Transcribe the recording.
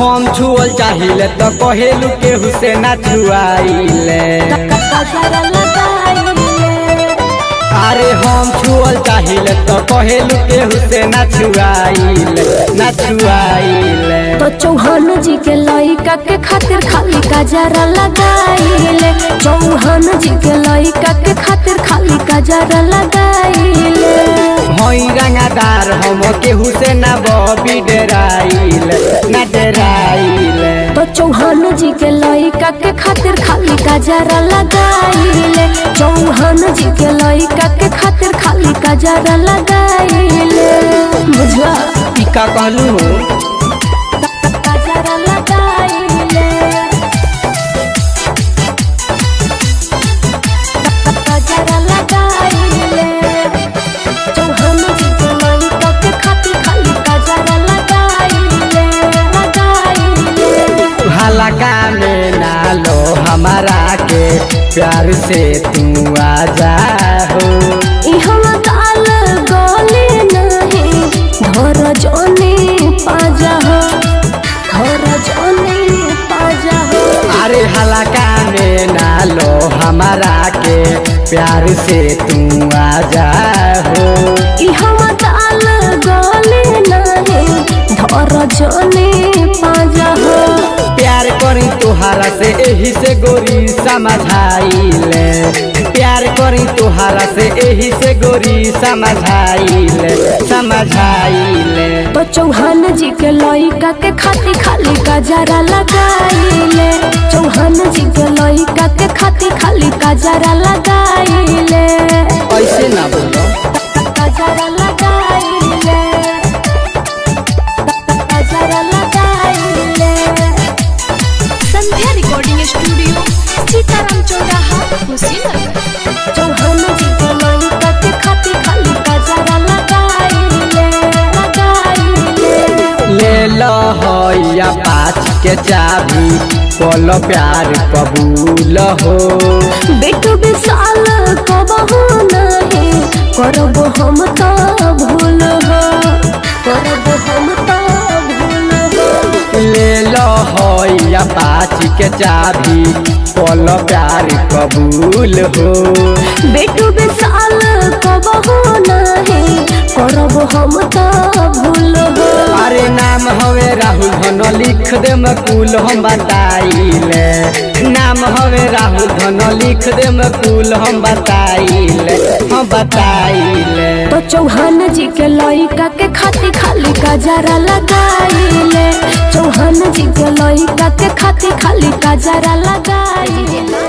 हम छुअल चाहिए तो कहेलू के हुसैन छुआइले। अरे हम छुअल चाहिए तो कहेलू के हुसैन छुआइले। तो चौहान जी के लइका के खातिर खाली काजरा लगाइले। चौहान जी के लइका के खातिर खाली काजरा लगाइले। हई रंगादार हम केहू से ना बबी डराइले ना डराइले। तो चौहान जी के लइका के खातिर खाली काजरा लगाइले। चौहान जी के लइका के खातिर खाली काजरा लगाइले। बुझला टीका कहलू काजरा लगाइले। काजरा लगाइले। चौहान जी के लइका के खातिर खाली काजरा लगाइले। हलका में ना लो हमारा के प्यार से तू आ जा हो। हम काल गोले नहीं धर जोने पाजा हो। धर जोने पाजा हो। अरे हलका में ना लो हमारा के प्यार से तू आ जा हो। हम काल गोले नहीं धर जोने पाजा हो। प्यार करी तुहारा से एही से गोरी समझाइले। प्यार करी तुहारा से एही से गोरी समझाइले समझाइले। तो चौहान जी के लइका के खातिर खाली काजरा लगाइले। चौहान जी के लइका के खातिर खाली काजरा लगाइले। ऐसे ना बोलो काजरा लगाइले। काजरा लगाइले। संध्या रिकॉर्डिंग स्टूडियो सीताराम चौराहा कुशीनगर। चौहान जी के लइका के खातिर खाली काजरा लगाइले। लगाइले। ले लो होया पाँच के चाबी बोलो प्यार कबूल हो। बेटू विशाल कबहू नहीं करब हम तो भूल हो। करब हम तो भूल हो। ले लो होया पाँच के चाबी बोलो प्यार कबूल हो। बेटू विशाल कबहू नहीं करब हम तो भूल हो। अरे नाम हवे राहुल धन लिख दे मकुल हम बताइले। नाम हवे राहुल धन लिख दे मकुल हम बताइले हम बताइले। तो चौहान जी के लइका के खातिर खाली काजरा लगाइले। चौहान जी के लइका के खातिर खाली काजरा लगाइले।